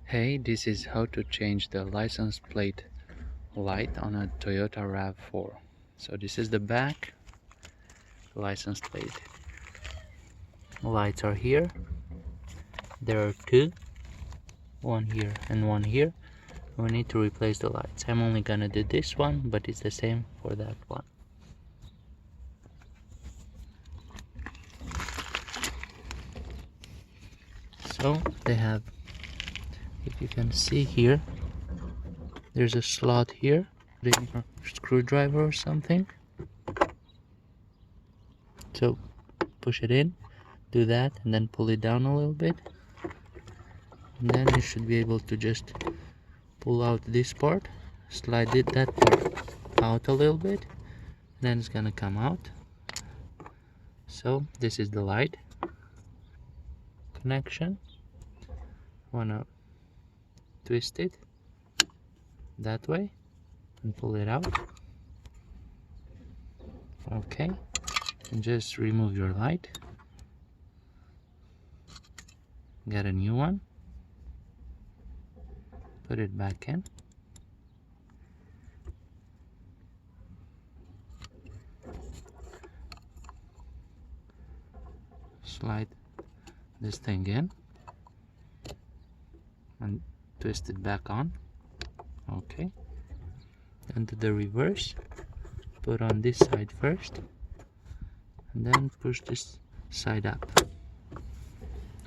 Hey, this is how to change the license plate light on a Toyota Rav4. So this is the back license plate. Lights are here. There are two, one here and one here. We need to replace the lights. I'm only gonna do this one, but it's the same for that one. So they have, if you can see here, there's a slot here, a screwdriver or something. So push it in, do that, and then pull it down a little bit, and then you should be able to just pull out this part, slide that part out a little bit, and then it's gonna come out. So this is the light connection. Wanna twist it that way and pull it out. Okay, and just remove your light, get a new one, put it back in, slide this thing in and twist it back on. Okay, then do the reverse, put on this side first and then push this side up,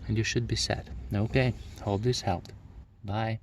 and you should be set. Okay, hope this helped. Bye.